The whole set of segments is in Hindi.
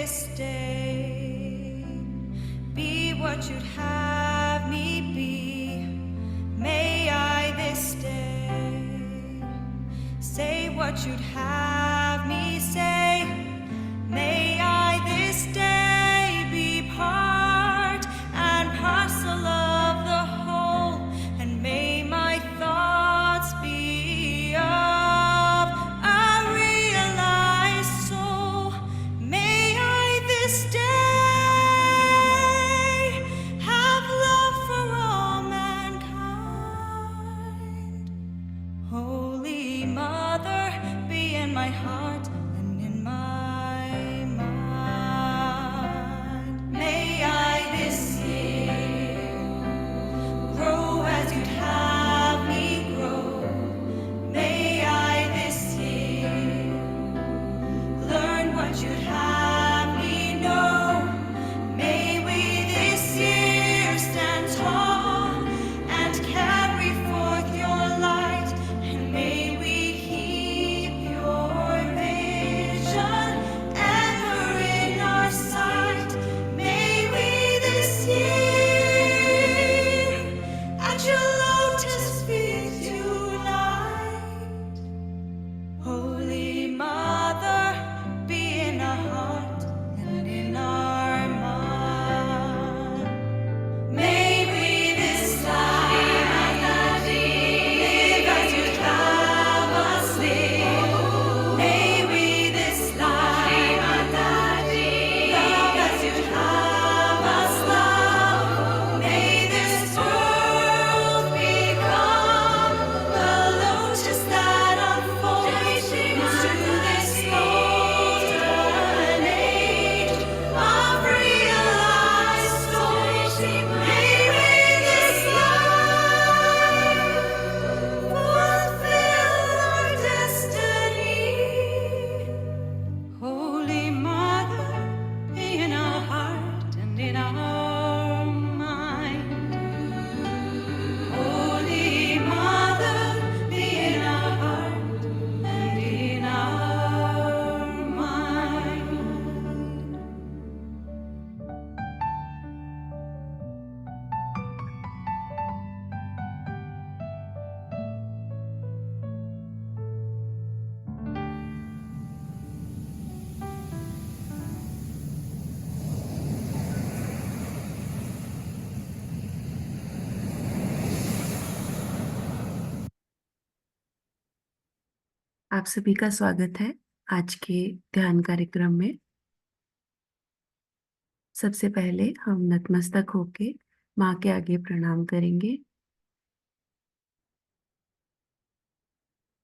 this day be what you'd have me be. May I this day say what you'd have me say. May I this day be part and parcel of the whole, and may my thoughts be of a realized soul. May I this day have love for all mankind. Holy Mother, be in my heart and in my mind. May I this year grow as you'd have me grow. May I this year learn what you'd have me know. May we this year stand tall and carry forth your light, and may we keep your vision ever in our sight. May we this year at your lotus feet unite. Holy Mother, be in our heart and in our mind. May we this life live as you'd have us live. May we this life love as you'd have us love. May this world become the lotus that unfolds into this golden age of realized souls. May we this life fulfill our destiny. Holy Mother, be in our heart and in our mind. Holy Mother, be in our heart and in our mind. आप सभी का स्वागत है आज के ध्यान कार्यक्रम में। सबसे पहले हम नतमस्तक होके माँ के आगे प्रणाम करेंगे।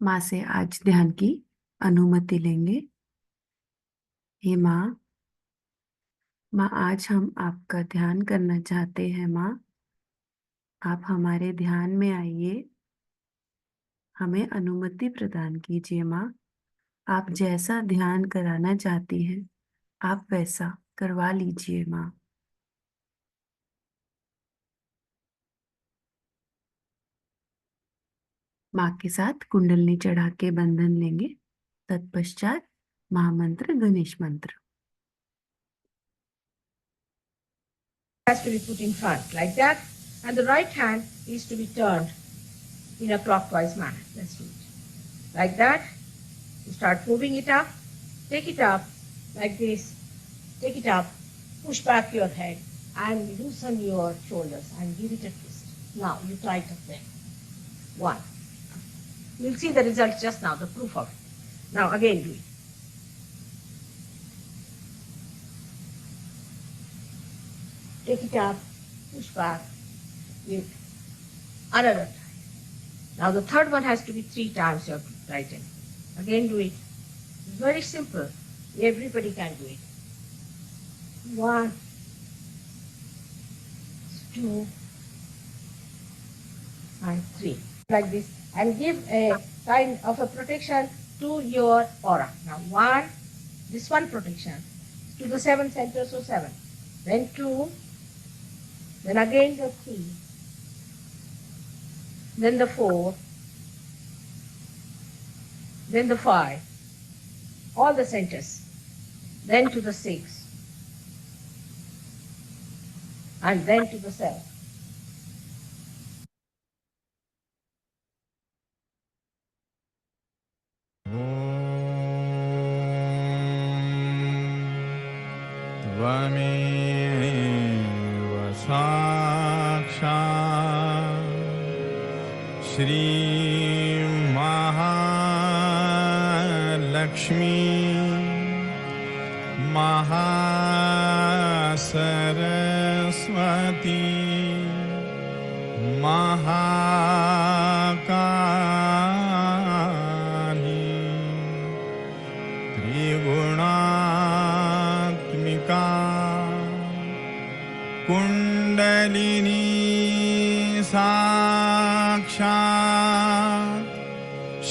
माँ से आज ध्यान की अनुमति लेंगे। हे माँ, आज हम आपका ध्यान करना चाहते हैं। माँ, आप हमारे ध्यान में आइए, हमें अनुमति प्रदान कीजिए। माँ, आप जैसा ध्यान कराना चाहती हैं आप वैसा करवा लीजिए। माँ, माँ के साथ कुंडलनी चढ़ा के बंधन लेंगे। तत्पश्चात महामंत्र गणेश मंत्र। has to be put in front like that, and the right hand is to be turned in a clockwise manner. Let's do it like that. You start moving it up, take it up like this, take it up, push back your head and loosen your shoulders and give it a twist. Now you tighten them. One. You'll see the result just now, the proof of it. Now again do it. Take it up, push back, give another time. Now the third one has to be 3 times you have to tighten. Again do it. It's very simple. Everybody can do it. 1, 2, and 3. Like this. And give a kind of a protection to your aura. Now 1, this one protection to the 7 centers, so 7. Then 2, then again the 3, then the 4, then the 5, all the centers, then to the 6, and then to the self. त्वमेव साक्षात् श्री महालक्ष्मी महासरस्वती महाकाली त्रिगुणात्मिका कुंडलिनी साक्षात्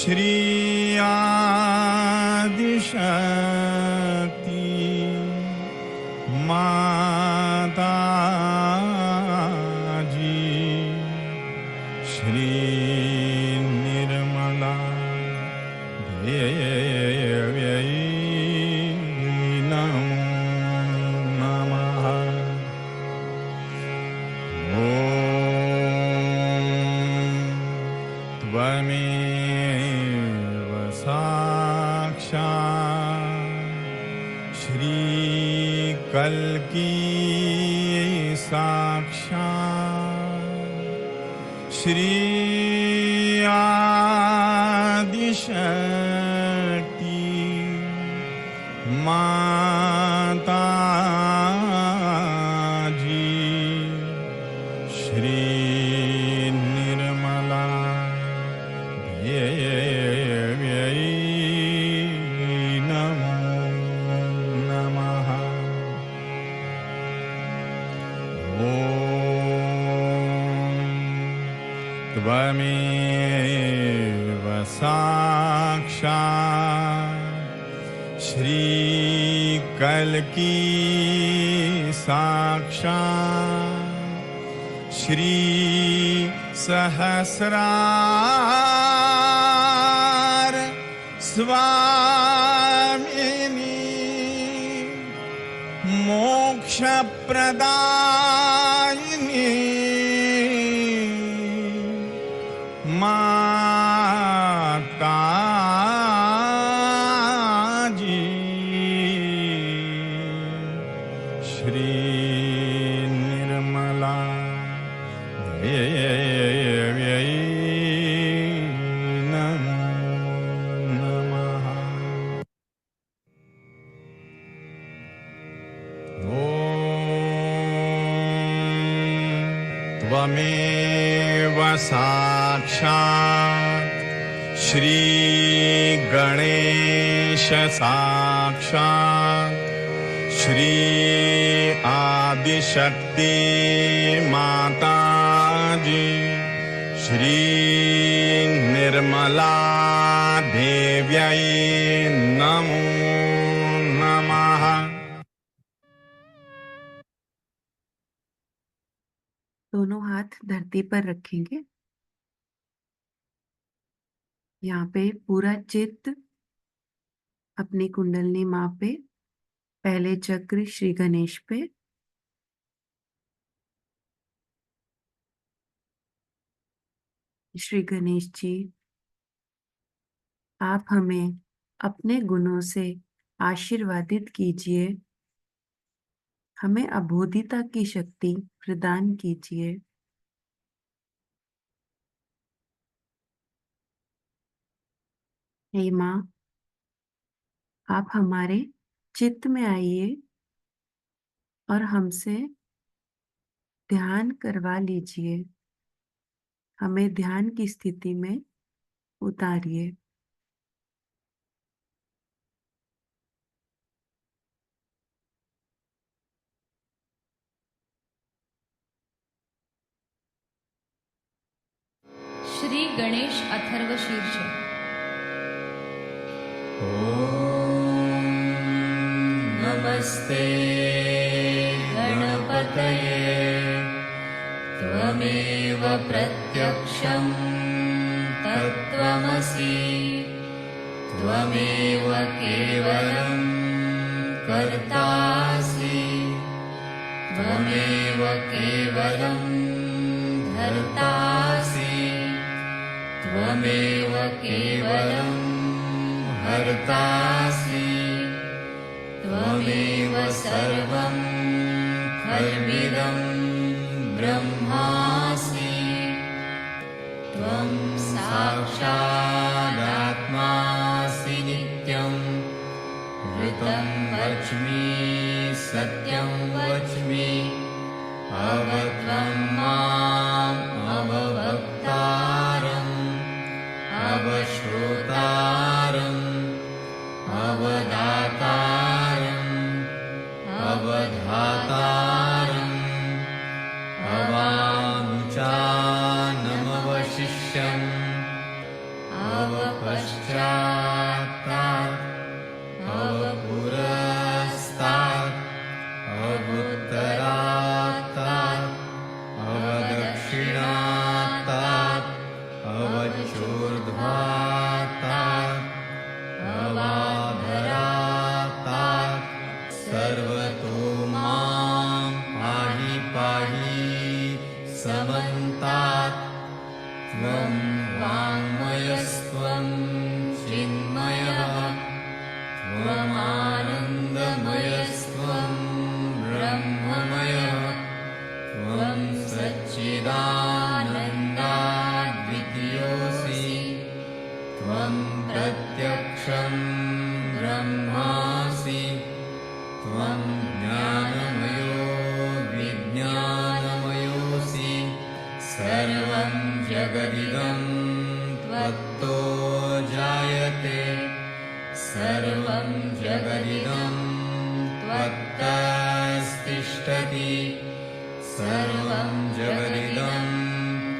श्री आदिशक्ति माताजी श्री निर्मला देव्यै नमो नमः। ॐ त्वमेव साक्षात् श्री कल्की साक्षात् श्री आदिशक्ति माताजी श्री निर्मला देव्यै नमो नमः। ॐ त्वमेव साक्षात् श्री कल्की साक्षात् श्री सहस्रार स्वामिनी मोक्षप्रदायिनी माताजी श्री निर्मला देव्यै नमो नमः। ॐ त्वमेव साक्षात् श्री गणेश साक्षात् श्री आदिशक्ति माताजी श्री निर्मला देव्यै नमो नमः। दोनों हाथ धरती पर रखेंगे। यहाँ पे पूरा चित्त अपनी कुंडलनी माँ पे, पहले चक्र श्री गणेश पे, श्री गणेश जी आप हमें अपने गुणों से आशीर्वादित कीजिए, हमें अबोधिता की शक्ति प्रदान कीजिए। हे माँ, आप हमारे चित्त में आइए और हमसे ध्यान करवा लीजिए, हमें ध्यान की स्थिति में उतारिए। श्री गणेश अथर्व शीर्ष। नमस्ते गणपतये त्वमेव प्रत्यक्षं तत्त्वमसि त्वमेव केवलं कर्तासि त्वमेव केवलं धर्तासि त्वमेव केवलं हर्तासि त्वमेव सर्वं खल्विदं ब्रह्मासि त्वं साक्षादात्मासि नित्यं ऋतं वच्मि सत्यं वच्मि अवत्वं माम् अववक्तारम् अवश्रोतारम् अवदातारम् अवधातारम् अवानुचानमवशिष्यम् अवपश्चात्तात् अवपुरस्तात् अवुत्तरात्तात् अवदक्षिणात्तात् अवचोर्ध्वात्तात् अवाधरात्तात् सर्वतो मां पाहि पाहि समन्तात् त्वं वाङ्मयस्त्वं चिन्मयः त्वमानन्दमयस्त्वं ब्रह्ममयः त्वं सच्चिदानन्दाद्वितीयोऽसि त्वं प्रत्यक्षं ब्रह्मासि त्वं ज्ञानमयो विज्ञानमयोऽसि सर्वं जगदिदं त्वत्तो जायते सर्वं जगदिदं त्वत्तस्तिष्ठति सर्वं जगदिदं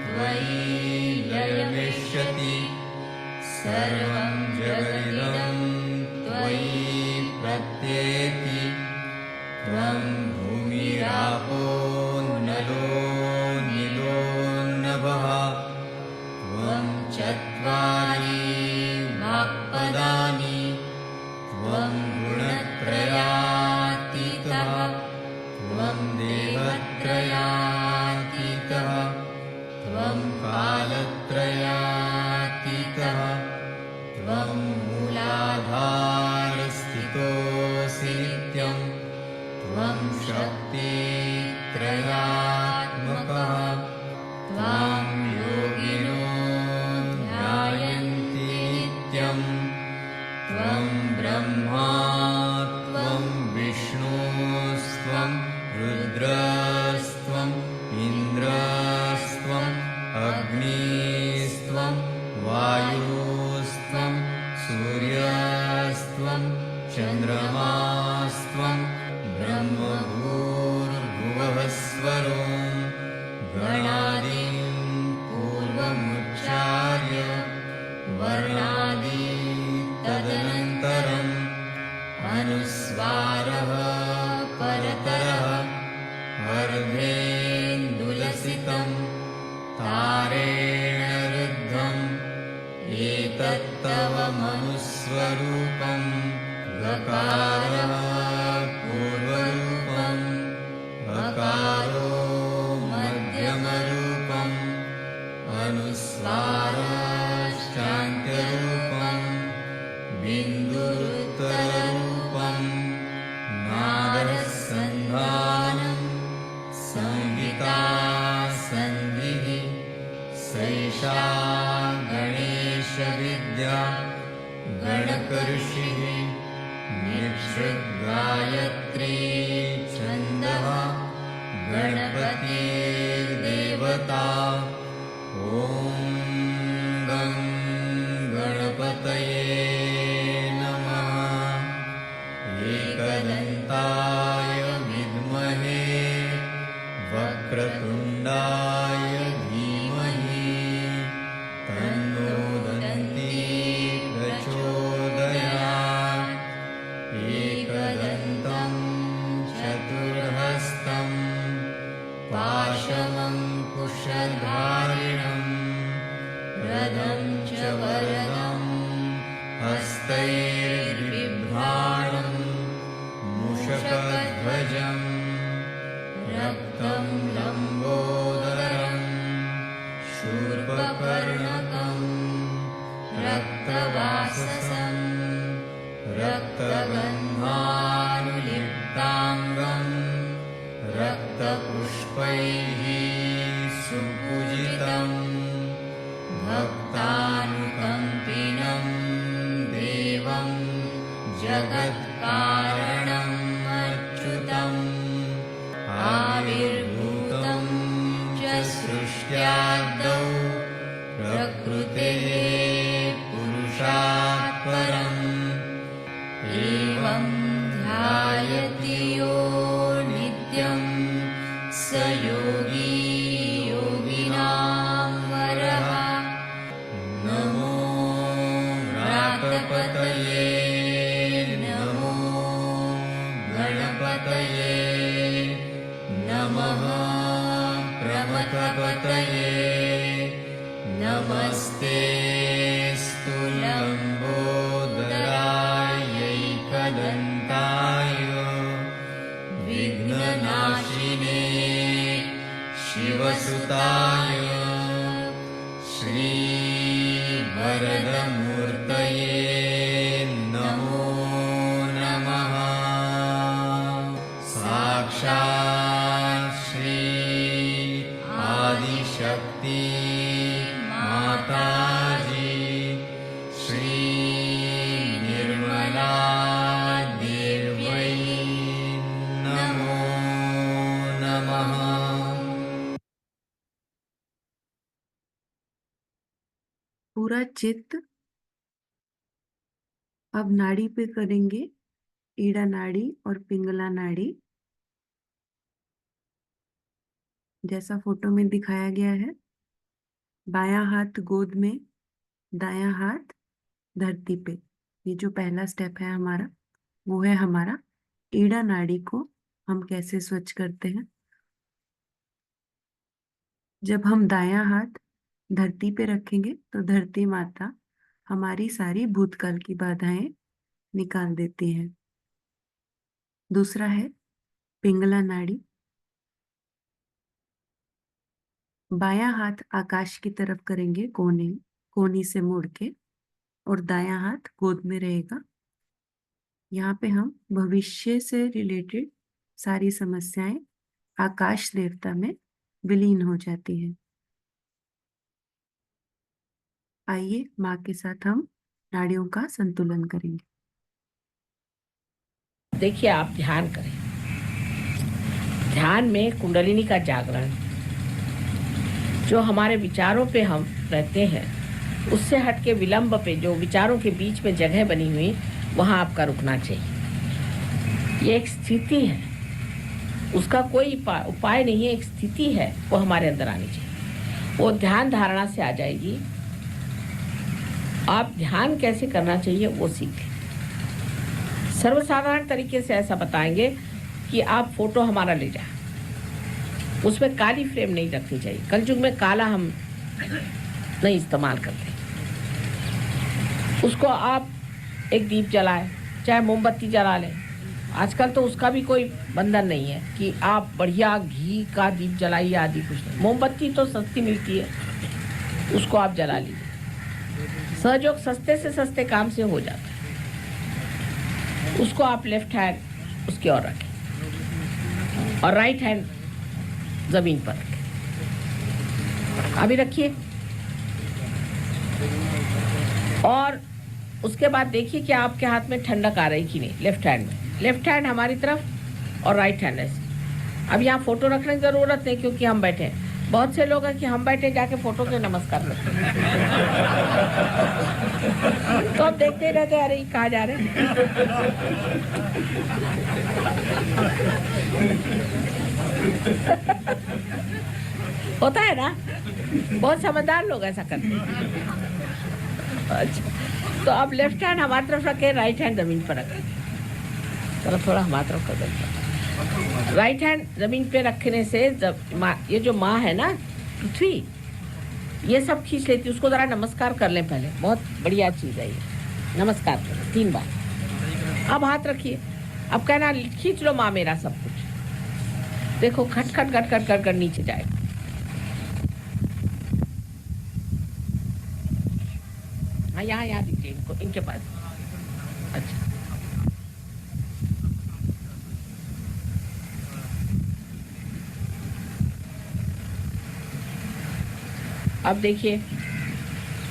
त्वयि लयमिष्यति सर्वं जगदिदं त्वयि प्रत्येति त्वं भूमिरापो नलो नीलो नभः त्वं चत्वारि वाक्पदानि त्वं गुणत्रयातीतः त्वं देवत्रयातीतः त्वं कालत्रयातीतः त्वं मूलाधारस्थितोऽसि नित्यं त्वं शक्तित्रयात्मकः त्वां योगिनो ध्यायन्ति नित्यं त्वं ब्रह्मा त्वं विष्णुस्त्वं रुद्रस्त्वम् इन्द्रस्त्वम् अग्निस्त्वं वायुस्त्वं सूर्यस्त्वं चन्द्रमास्त्वं ब्रह्मभूर्भुवःस्वरो गणादिं पूर्वमुच्चार्य वर्णादि तदनन्तरम् अनुस्वारः परतरः अर्धेन्दुलसितं तारेण रुद्धम् एतत्तव मनुस्वरूपं गकारः पूर्वरूपम् अकारो मध्यमरूपम् अनुस्वारश्चान्त्यरूपम् बिन्दुरुत्तररूपम् नादसन्धानम् संहिता सन्धिः सैषा गणेशविद्या गणकऋषिः निःसृद्गायत्री छन्दः गणपतिर्देवता ॐ गं गणपतये नमः एकदन्ताय विद्महे वक्रतुण्डाय धीमहि तन्नो दन्ती प्रचोदयात् एकदन्तं चतुर्हस्तं पाशमङ्कुशधारिणं रदं च वरदं हस्तैर्बिभ्राणं मूषकध्वजम् वक्रतुण्डमहाकायसूर्यकोटिसमप्रभं लम्बोदरं शूर्पकर्णकं रक्तवाससं रक्तगन्धानुलिप्ताङ्गं रक्तपुष्पैः सुपूजितं भक्तानुकम्पिनं देवं जगत्कारणम् अच्युतम् आविर्भूतं च सृष्ट्यादौ प्रकृतेः पुरुषात् परम् एवं ध्यायति यो नित्यं स योगी योगिनां वरः नमो व्रातपतये नमो गणपतये नमः प्रमथपतये नमस्ते स्तुलम्बोदरायैकदन्ताय विघ्ननाशिने शिवसुताय श्रीवरदमूर्तये नमो नमः साक्षात् श्री आदिशक्ति माताजी श्री निर्मला देव्यै नमो नमः। पूरा चित्त अब नाड़ी पे करेंगे, ईड़ा नाड़ी और पिंगला नाड़ी, जैसा फोटो में दिखाया गया है। बायां हाथ गोद में, दायां हाथ धरती पे। ये जो पहला स्टेप है हमारा, वो है हमारा ईड़ा नाड़ी को हम कैसे स्वच्छ करते हैं। जब हम दायां हाथ धरती पे रखेंगे तो धरती माता हमारी सारी भूतकाल की बाधाएं निकाल देती है। दूसरा है पिंगला नाड़ी। बायां हाथ आकाश की तरफ करेंगे, कोनी से मुड़ के, और दायां हाथ गोद में रहेगा। यहाँ पे हम भविष्य से रिलेटेड सारी समस्याएं आकाश देवता में विलीन हो जाती है। आइए माँ के साथ हम नाड़ियों का संतुलन करेंगे। देखिए, आप ध्यान करें। ध्यान में कुंडलिनी का जागरण, जो हमारे विचारों पे हम रहते हैं, उससे हटके विलंब पे, जो विचारों के बीच में जगह बनी हुई, वहां आपका रुकना चाहिए। ये एक स्थिति है, उसका कोई उपाय नहीं है, एक स्थिति है, वो हमारे अंदर आनी चाहिए। वो ध्यान धारणा से आ जाएगी। आप ध्यान कैसे करना चाहिए वो सीखें। सर्वसाधारण तरीके से ऐसा बताएंगे कि आप फोटो हमारा ले जाए, उसमें काली फ्रेम नहीं रखनी चाहिए। कलयुग में काला हम नहीं इस्तेमाल करते। उसको आप एक दीप जलाएं, चाहे मोमबत्ती जला लें। आजकल तो उसका भी कोई बंधन नहीं है कि आप बढ़िया घी का दीप जलाइए आदि, कुछ नहीं। मोमबत्ती तो सस्ती मिलती है, उसको आप जला लीजिए। सहयोग सस्ते से सस्ते काम से हो जाता है। उसको आप लेफ्ट हैंड उसकी ओर रखें और राइट हैंड जमीन पर रखें। अभी रखिए। और उसके बाद देखिए कि आपके हाथ में ठंडक आ रही कि नहीं। लेफ्ट हैंड में, लेफ्ट हैंड हमारी तरफ और राइट हैंड ऐसे। अब यहाँ फोटो रखने की जरूरत नहीं, क्योंकि हम बैठे हैं। बहुत से लोग हैं कि हम बैठे जाके फोटो के नमस्कार करते हैं। तो आप देखते रहते, अरे कहाँ जा रहे हैं। होता है ना, बहुत समझदार लोग ऐसा करते हैं। अच्छा, तो अब लेफ्ट हैंड हमारी तरफ रखे, राइट हैंड जमीन पर रखें। चलो थोड़ा हमारी तरफ कर देते। राइट हैंड जमीन पे रखने से ये जो माँ है ना, पृथ्वी, ये सब खींच लेती। उसको जरा नमस्कार कर लें पहले, बहुत बढ़िया चीज़ है ये। नमस्कार करें 3 बार। अब हाथ रखिए, अब कहना खींच लो माँ मेरा सब कुछ। देखो खट खट खट खट खट कर नीचे जाएगा। हाँ यहाँ यहाँ दीजिए इनको, इनके पास। अच्छा अब देखिए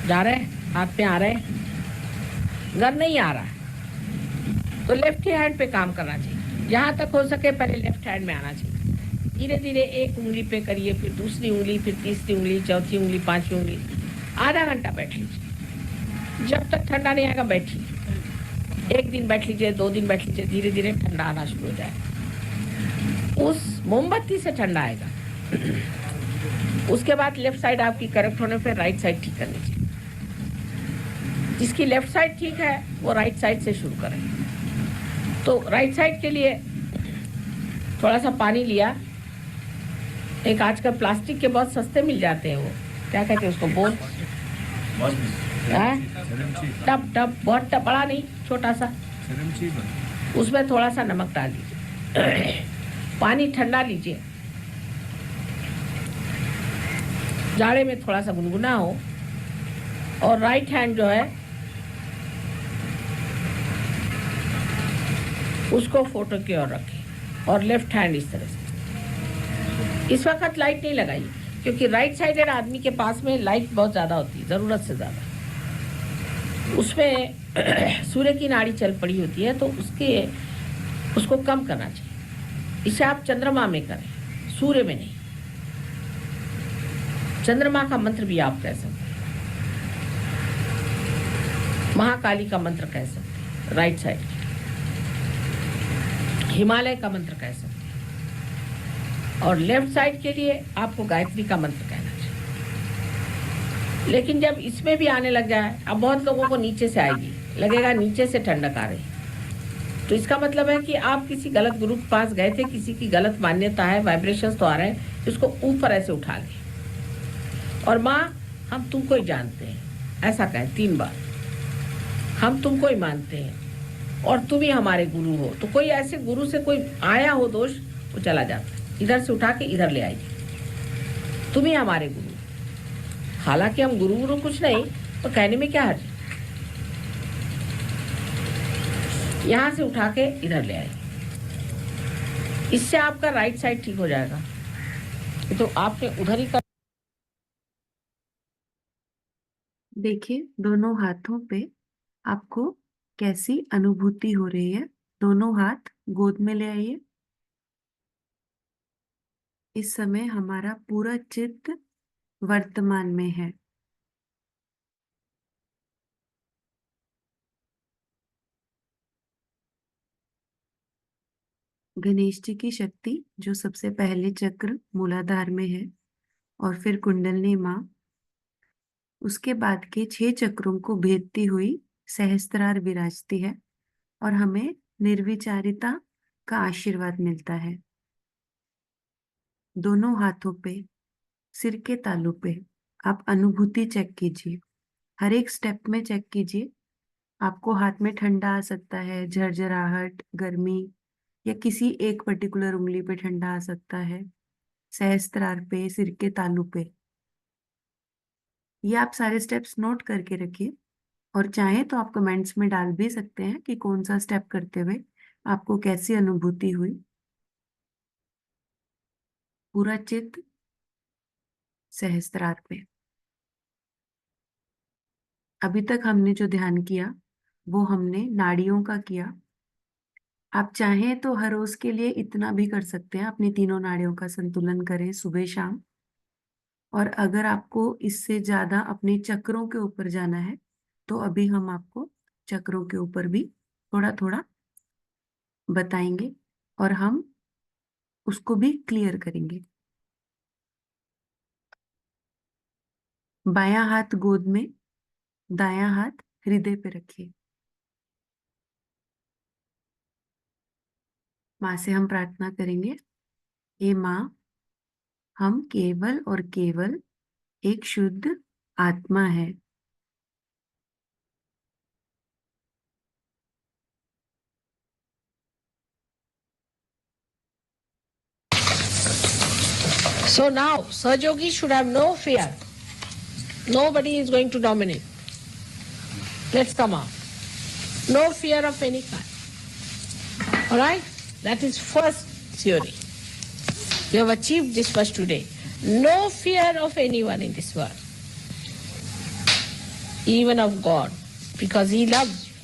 जा रहे हैं, हाथ में आ रहे हैं, घर नहीं आ रहा है तो लेफ्ट हैंड पे काम करना चाहिए। जहां तक हो सके पहले लेफ्ट हैंड में आना चाहिए। धीरे धीरे एक उंगली पे करिए, फिर दूसरी उंगली, फिर तीसरी उंगली, चौथी उंगली, पांचवी उंगली। आधा घंटा बैठ लीजिए, जब तक ठंडा नहीं आएगा बैठिए। एक दिन बैठ लीजिए, 2 दिन बैठ लीजिए, धीरे धीरे ठंडा आना शुरू हो जाएगा। उस मोमबत्ती से ठंडा आएगा। उसके बाद लेफ्ट साइड आपकी करेक्ट होने पर राइट साइड ठीक करनी चाहिए। जिसकी लेफ्ट साइड ठीक है वो राइट साइड से शुरू करें। तो राइट साइड के लिए थोड़ा सा पानी लिया। एक आजकल प्लास्टिक के बहुत सस्ते मिल जाते हैं, वो क्या कहते हैं उसको, बोल टब टब, बहुत टब, बड़ा नहीं, छोटा सा, उसमें थोड़ा सा नमक डाल दीजिए। पानी ठंडा लीजिए, जाड़े में थोड़ा सा गुनगुना हो, और राइट हैंड जो है उसको फोटो की ओर रखें और लेफ्ट हैंड इस तरह से। इस वक्त लाइट नहीं लगाई क्योंकि राइट साइडेड आदमी के पास में लाइट बहुत ज़्यादा होती है, ज़रूरत से ज़्यादा। उसमें सूर्य की नाड़ी चल पड़ी होती है, तो उसको कम करना चाहिए। इसे आप चंद्रमा में करें, सूर्य में नहीं। चंद्रमा का मंत्र भी आप कह सकते हैं, महाकाली का मंत्र कह सकते हैं राइट साइड, हिमालय का मंत्र कह सकते हैं, और लेफ्ट साइड के लिए आपको गायत्री का मंत्र कहना चाहिए। लेकिन जब इसमें भी आने लग जाए, अब बहुत लोगों को नीचे से आएगी, लगेगा नीचे से ठंडक आ रही, तो इसका मतलब है कि आप किसी गलत गुरु के पास गए थे, किसी की गलत मान्यता है, वाइब्रेशंस तो आ रहे हैं, इसको ऊपर ऐसे उठा लें और माँ हम तुमको ही जानते हैं, ऐसा कहें 3 बार। हम तुमको ही मानते हैं और तुम ही हमारे गुरु हो। तो कोई ऐसे गुरु से कोई आया हो दोष, वो चला जाता है, इधर से उठा के इधर ले आइए, तुम ही हमारे गुरु। हालांकि हम गुरु कुछ नहीं, तो कहने में क्या हर्ज, यहां से उठा के इधर ले आइए। इससे आपका राइट साइड ठीक हो जाएगा। तो आपने उधर ही कर। देखिए दोनों हाथों पे आपको कैसी अनुभूति हो रही है। दोनों हाथ गोद में ले आइए। इस समय हमारा पूरा चित्त वर्तमान में है। गणेश जी की शक्ति जो सबसे पहले चक्र मूलाधार में है और फिर कुंडलनी माँ, उसके बाद के 6 चक्रों को भेदती हुई सहस्त्रार विराजती है और हमें निर्विचारिता का आशीर्वाद मिलता है। दोनों हाथों पे, सिर के तालू पे आप अनुभूति चेक कीजिए। हर एक स्टेप में चेक कीजिए। आपको हाथ में ठंडा आ सकता है, झरझराहट, गर्मी, या किसी एक पर्टिकुलर उंगली पे ठंडा आ सकता है, सहस्त्रार पे, सिर के तालू पे। ये आप सारे स्टेप्स नोट करके रखिए और चाहे तो आप कमेंट्स में डाल भी सकते हैं कि कौन सा स्टेप करते हुए आपको कैसी अनुभूति हुई। पूरा चित्त सहस्त्रार पे। अभी तक हमने जो ध्यान किया वो हमने नाड़ियों का किया। आप चाहें तो हर रोज के लिए इतना भी कर सकते हैं, अपनी तीनों नाड़ियों का संतुलन करें सुबह शाम। और अगर आपको इससे ज्यादा अपने चक्रों के ऊपर जाना है तो अभी हम आपको चक्रों के ऊपर भी थोड़ा थोड़ा बताएंगे और हम उसको भी क्लियर करेंगे। बायां हाथ गोद में, दायां हाथ हृदय पे रखिए। माँ से हम प्रार्थना करेंगे, हे माँ, हम केवल और केवल एक शुद्ध आत्मा है। So now, Sahajogi should have no fear. Nobody is going to dominate. Let's come out. No fear of any kind. All right? That is first theory. You have achieved this first today. No fear of anyone in this world. Even of God. Because He loves you.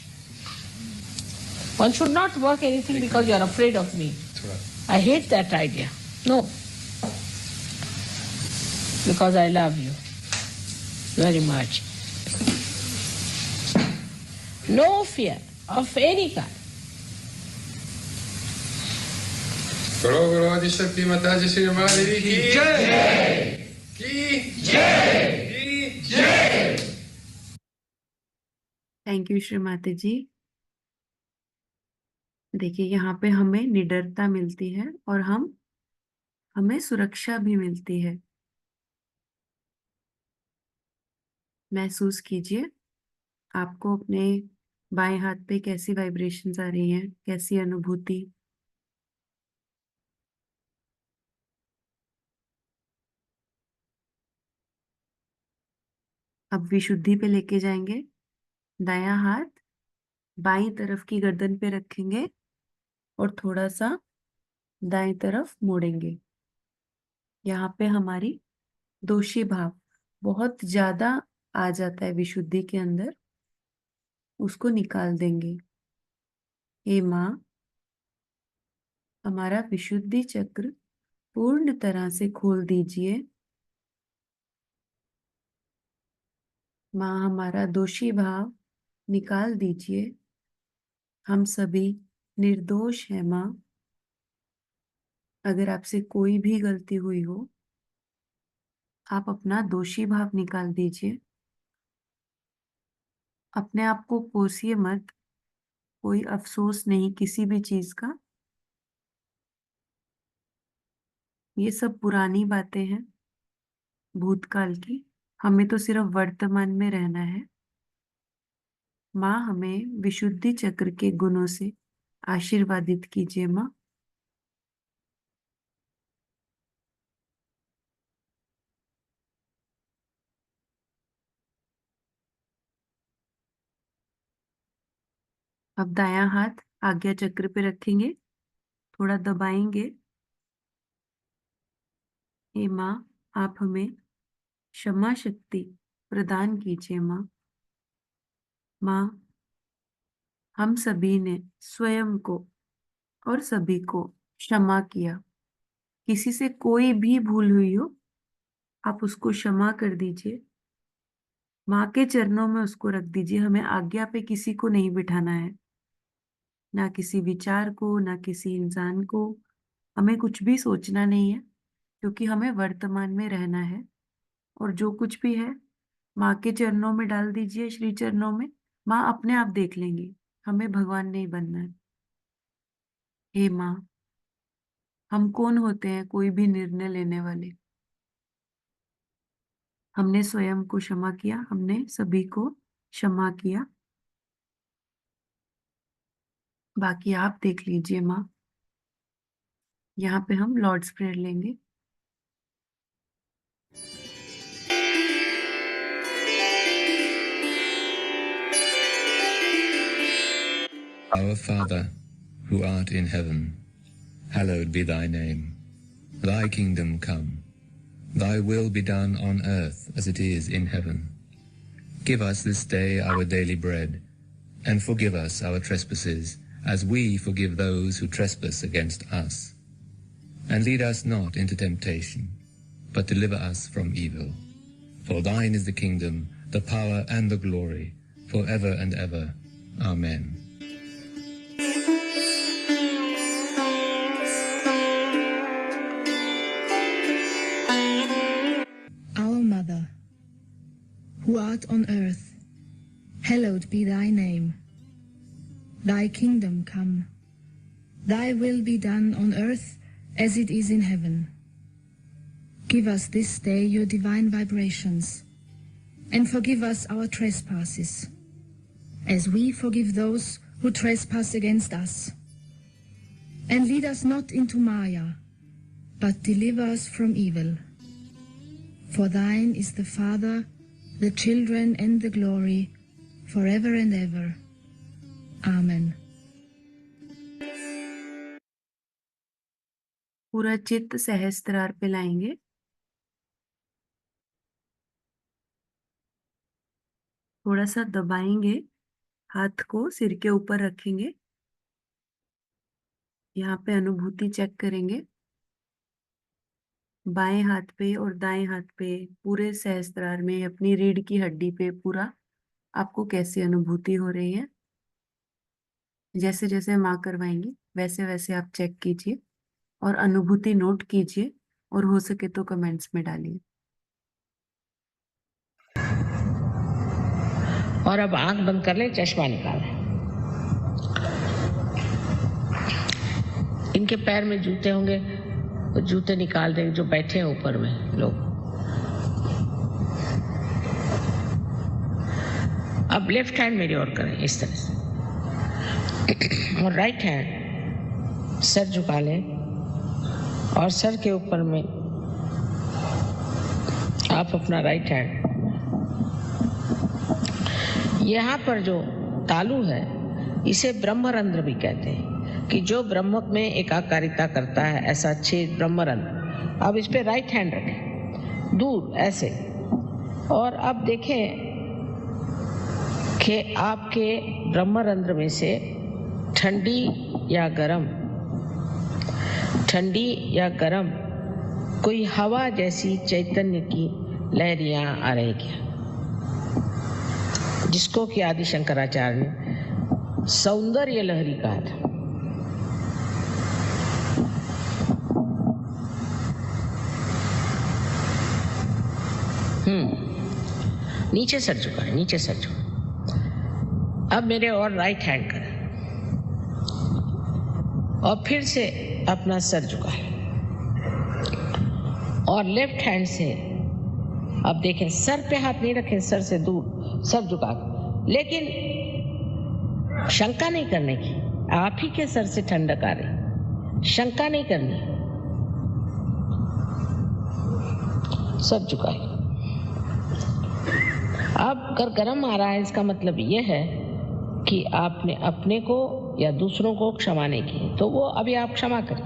One should not work anything because you are afraid of me. I hate that idea. No. Because I love you very much. No fear of any kind. करो करो आदिशक्ति माता जी श्री माता देवी की जय की जय की जय। थैंक यू श्रीमती जी। देखिए यहाँ पे हमें निडरता मिलती है और हमें सुरक्षा भी मिलती है। महसूस कीजिए आपको अपने बाएं हाथ पे कैसी वाइब्रेशंस आ रही हैं, कैसी अनुभूति। अब विशुद्धि पे लेके जाएंगे। दायां हाथ बाईं तरफ की गर्दन पे रखेंगे और थोड़ा सा दाएं तरफ मोड़ेंगे। यहाँ पे हमारी दोषी भाव बहुत ज्यादा आ जाता है विशुद्धि के अंदर, उसको निकाल देंगे। हे माँ, हमारा विशुद्धि चक्र पूर्ण तरह से खोल दीजिए। माँ, हमारा दोषी भाव निकाल दीजिए। हम सभी निर्दोष हैं माँ। अगर आपसे कोई भी गलती हुई हो, आप अपना दोषी भाव निकाल दीजिए। अपने आप को कोसिए मत, कोई अफसोस नहीं किसी भी चीज का। ये सब पुरानी बातें हैं, भूतकाल की। हमें तो सिर्फ वर्तमान में रहना है। माँ, हमें विशुद्धि चक्र के गुणों से आशीर्वादित कीजिए माँ। अब दायां हाथ आज्ञा चक्र पे रखेंगे, थोड़ा दबाएंगे। हे माँ, आप हमें क्षमा शक्ति प्रदान कीजिए माँ। माँ, हम सभी ने स्वयं को और सभी को क्षमा किया। किसी से कोई भी भूल हुई हो, आप उसको क्षमा कर दीजिए। माँ के चरणों में उसको रख दीजिए। हमें आज्ञा पे किसी को नहीं बिठाना है, ना किसी विचार को, ना किसी इंसान को। हमें कुछ भी सोचना नहीं है, क्योंकि हमें वर्तमान में रहना है। और जो कुछ भी है माँ के चरणों में डाल दीजिए, श्री चरणों में। माँ अपने आप देख लेंगी, हमें भगवान नहीं बनना है। हे माँ, हम कौन होते हैं कोई भी निर्णय लेने वाले। हमने स्वयं को क्षमा किया, हमने सभी को क्षमा किया। बाकी आप देख लीजिए माँ। यहाँ पे हम लॉर्ड्स प्रेयर लेंगे। Our Father, who art in heaven, hallowed be thy name. Thy kingdom come. Thy will be done on earth as it is in heaven. Give us this day our daily bread, and forgive us our trespasses, as we forgive those who trespass against us. And lead us not into temptation, but deliver us from evil. For thine is the kingdom, the power, and the glory, forever and ever. Amen. Our Mother, who art on earth, hallowed be thy name. Thy kingdom come. Thy will be done on earth as it is in heaven. Give us this day your divine vibrations, and forgive us our trespasses, as we forgive those who trespass against us. And lead us not into Maya, but deliver us from evil. For thine is the Father, the children, and the glory, forever and ever. Amen. पूरा चित्त सहस्त्रार पे लाएंगे। थोड़ा सा दबाएंगे, हाथ को सिर के ऊपर रखेंगे, यहाँ पे अनुभूति चेक करेंगे। बाएं हाथ पे और दाएं हाथ पे पूरे सहस्त्रार में अपनी रीढ़ की हड्डी पे पूरा आपको कैसी अनुभूति हो रही है। जैसे जैसे माँ करवाएंगी वैसे वैसे आप चेक कीजिए और अनुभूति नोट कीजिए और हो सके तो कमेंट्स में डालिए। और अब आंख बंद कर ले, चश्मा निकालें। इनके पैर में जूते होंगे तो जूते निकाल देंगे, जो बैठे हैं ऊपर में लोग। अब लेफ्ट हैंड मेरी ओर करें इस तरह से, और राइट हैंड सर झुका लें और सर के ऊपर में आप अपना राइट हैंड, यहाँ पर जो तालु है इसे ब्रह्मरंध्र भी कहते हैं, कि जो ब्रह्म में एकाकारिता करता है, ऐसा छेद ब्रह्मरंध्र। अब इस पे राइट हैंड रखें दूर ऐसे, और अब देखें कि आपके ब्रह्मरंध्र में से ठंडी या गरम कोई हवा जैसी चैतन्य की लहरियां आ रही क्या, जिसको कि आदि शंकराचार्य ने सौंदर्य लहरी कहा था। नीचे सर झुकाएं, नीचे सर झुकाएं। अब मेरे और राइट हैंड करें और फिर से अपना सर झुकाएं, और लेफ्ट हैंड से अब देखें सर पे हाथ नहीं रखें, सर से दूर सर झुका, लेकिन शंका नहीं करने की, आप ही के सर से ठंडक आ रही, शंका नहीं करनी, सर झुकाए। अब अगर गर्म आ रहा है इसका मतलब यह है कि आपने अपने को या दूसरों को क्षमा नहीं की, तो वो अभी आप क्षमा करें।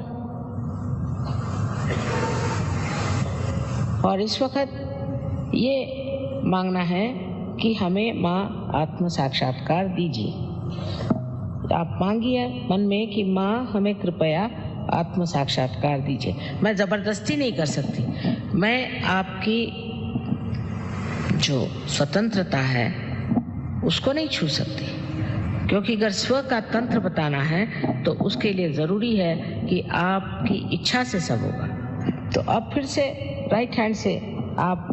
और इस वक्त ये मांगना है कि हमें माँ आत्म साक्षात्कार दीजिए। आप मांगिए मन में कि माँ हमें कृपया आत्म साक्षात्कार दीजिए। मैं जबरदस्ती नहीं कर सकती, मैं आपकी जो स्वतंत्रता है उसको नहीं छू सकती, क्योंकि अगर स्व का तंत्र बताना है तो उसके लिए जरूरी है कि आपकी इच्छा से सब होगा। तो अब फिर से राइट हैंड से आप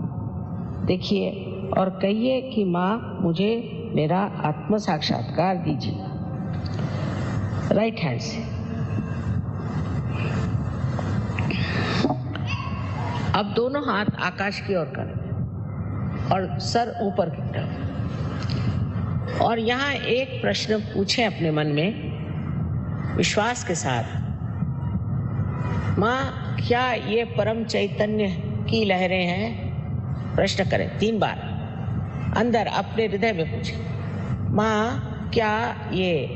देखिए और कहिए कि माँ मुझे मेरा आत्म साक्षात्कार दीजिए, राइट हैंड से। अब दोनों हाथ आकाश की ओर करें और सर ऊपर की तरफ, और यहाँ एक प्रश्न पूछें अपने मन में विश्वास के साथ, माँ क्या ये परम चैतन्य की लहरें हैं? प्रश्न करें 3 बार अंदर अपने हृदय में पूछें, माँ क्या ये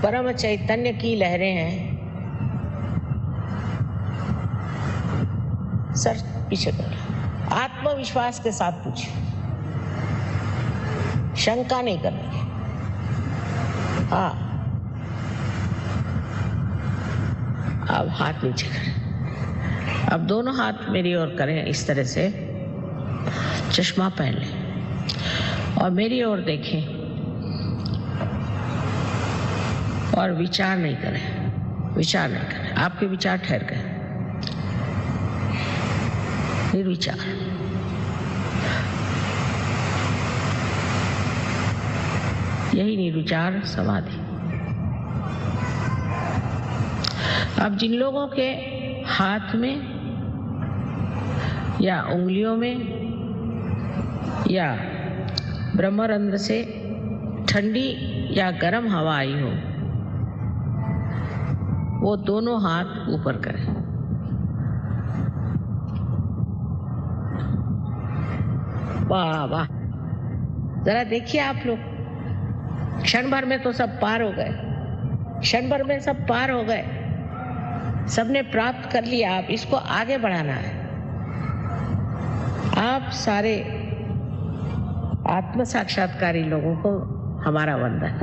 परम चैतन्य की लहरें हैं? सर पीछे कर, आत्मविश्वास के साथ पूछिए, शंका नहीं करनी। हाँ, अब हाथ नीचे करें। अब दोनों हाथ मेरी ओर करें इस तरह से, चश्मा पहन लें और मेरी ओर देखें और विचार नहीं करें, विचार नहीं करें। आपके विचार ठहर गए, निर्विचार। यही निर्विचार समाधि। अब जिन लोगों के हाथ में या उंगलियों में या ब्रह्मरंध्र से ठंडी या गर्म हवा आई हो, वो दोनों हाथ ऊपर करें वाह वाह, जरा देखिए आप लोग, क्षण भर में तो सब पार हो गए, क्षण भर में सब पार हो गए, सबने प्राप्त कर लिया। आप इसको आगे बढ़ाना है। आप सारे आत्म साक्षात्कारी लोगों को हमारा वंदन।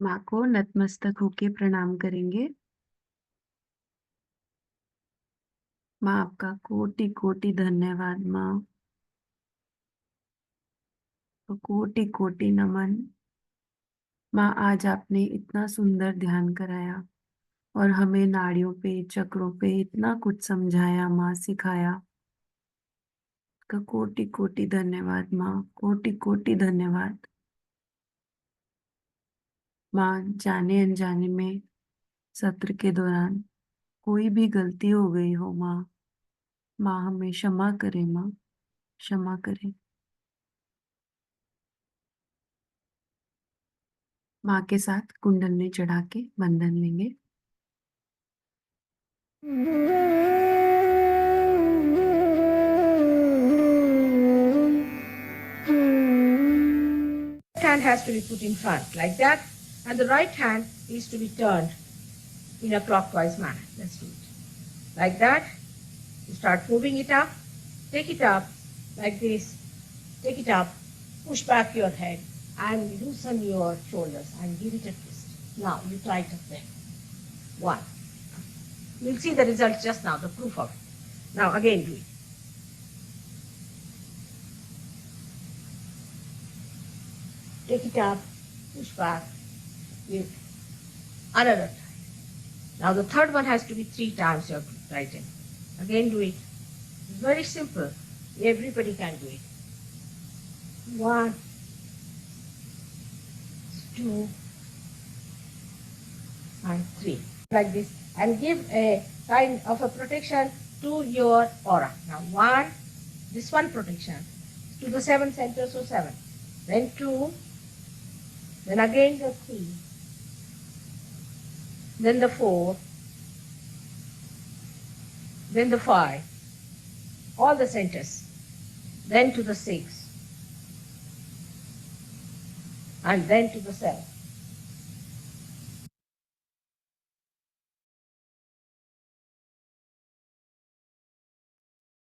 माँ को नतमस्तक होके प्रणाम करेंगे। माँ आपका कोटि कोटि धन्यवाद माँ, तो कोटि कोटि नमन। माँ आज आपने इतना सुंदर ध्यान कराया और हमें नाड़ियों पे, चक्रों पे इतना कुछ समझाया माँ, सिखाया। का कोटि कोटि धन्यवाद माँ, कोटि कोटि धन्यवाद माँ। जाने अनजाने में सत्र के दौरान कोई भी गलती हो गई हो माँ, माँ हमें क्षमा करे माँ, क्षमा करे। माँ के साथ कुंडलनी चढ़ा के बंधन लेंगे। Hand has to be put in front like that, and the right hand is to be turned in a clockwise manner. Let's do it like that. You start moving it up, take it up like this, take it up, push back your head and loosen your shoulders and give it a twist. Now you try it again. One. You'll see the result just now, the proof of it. Now again do it. Take it up, push back, give another time. Now the third one has to be 3 times your right hand. Again do it. It's very simple. Everybody can do it. 1, 2, and 3. Like this. And give a kind of a protection to your aura. Now 1, this one protection to the 7 centers, so 7. Then 2, then again the 3, then the 4, then the 5, all the centers, then to the 6, and then to the 7.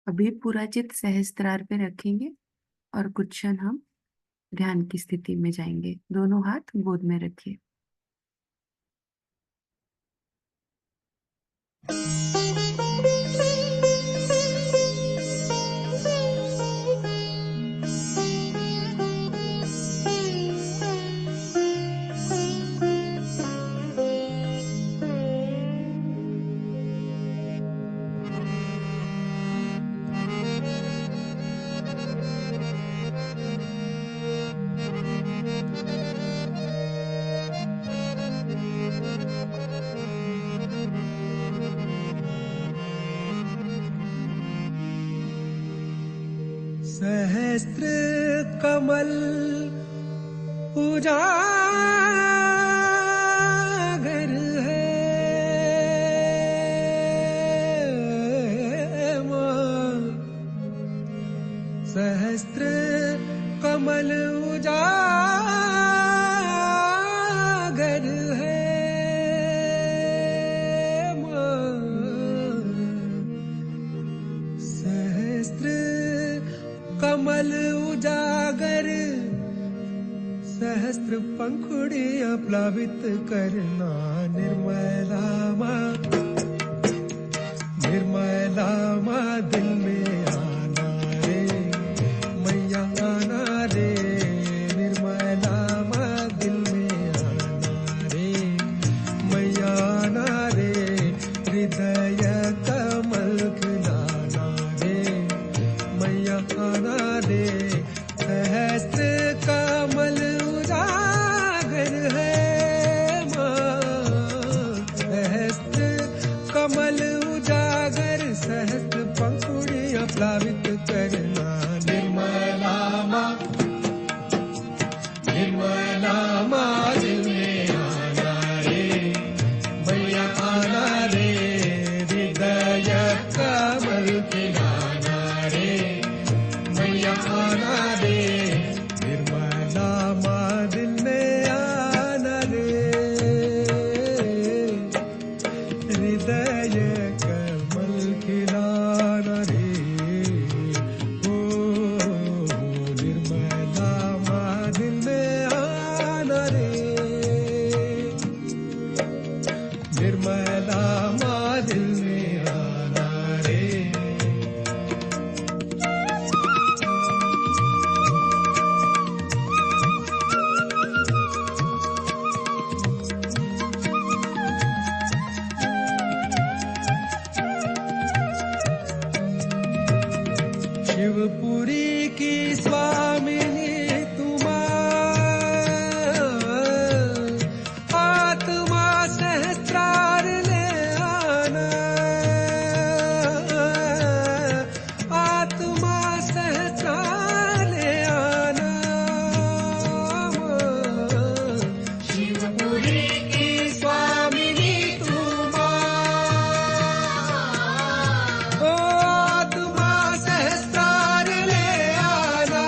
अभी पूरा चित्त सहस्त्रार पे रखेंगे और कुछ क्षण हम ध्यान की स्थिति में जाएंगे। दोनों हाथ गोद में रखिए। सहस्त्र कमल उजागर है माँ, सहस्त्र कमल उजागर है माँ, सहस्त्र कमल उजागर, सहस्त्र पंखुड़ियां प्लावित करना निर्मला माँ, निर्मला माँ दिल में आना रे मैया आना रे, निर्मला माँ दिल में आना रे मैया आना रे, हृदय कमल खिलाना रे मैया आना रे, सहस्त्र कमल उजागर है माँ, सहस्त्र कमल उजागर, सहस्त्र पंखुड़ियां प्लावित करना निर्मला माँ, निर्मला माँ दिल में आना रे मैया आना रे, हृदय कमल ये कमल खिलाना रे, ओ निर्मला माँ दिल में आना रे, निर्मला माँ दिल में आना रे। शिवपुरी की स्वामिनी तुम आत्मा सहस्रार ले आना, आत्मा सहस्रार ले आना। शिवपुरी की स्वामिनी तुम आत्मा सहस्रार ले आना,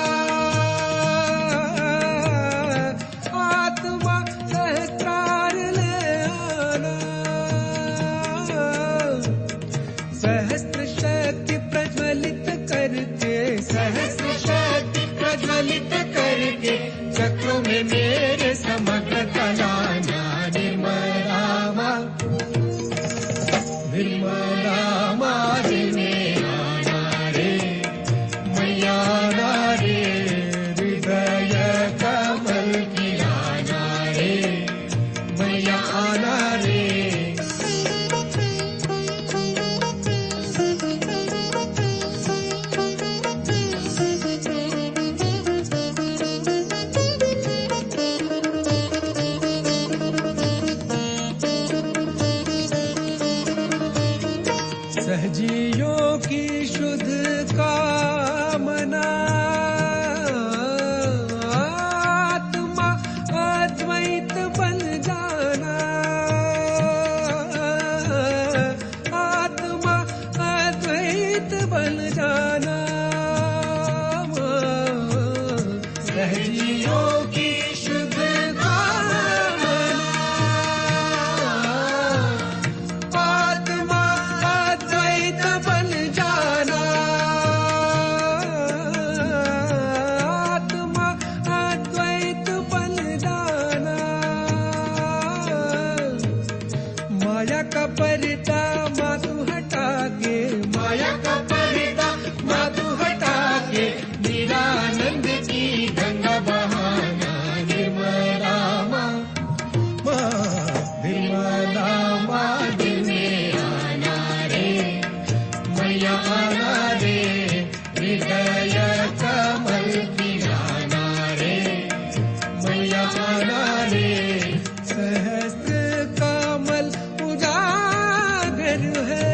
आत्मा सहस्रार ले आना। सहस्त्र शक्ति प्रज्वलित करके, सहस्त्र शक्ति प्रज्वलित करके चक्रों में मेरे समग्र कलाना। निर्मला माँ, निर्मला माँ दिल में आना रे, मैया आना रे, हृदय कमल खिलाना रे, मैया आना रे। सहजियों की शुद्ध कामना, आत्मा अद्वैत बन जाना, आत्मा अद्वैत बन जाना। सहजियों की शुद्ध कामना, आत्मा अद्वैत बन जाना, आत्मा अद्वैत बन जाना। माया का पर्दा मातु हटा के, माया का पर्दा मातु हटा के, निरानंद की गंगा बहाना। निर्मला माँ, निर्मला माँ दिल में आना रे, मैया आना रे, हृदय कमल खिलाना रे, मैया आना रे। सहस्त्र कमल उजागर है,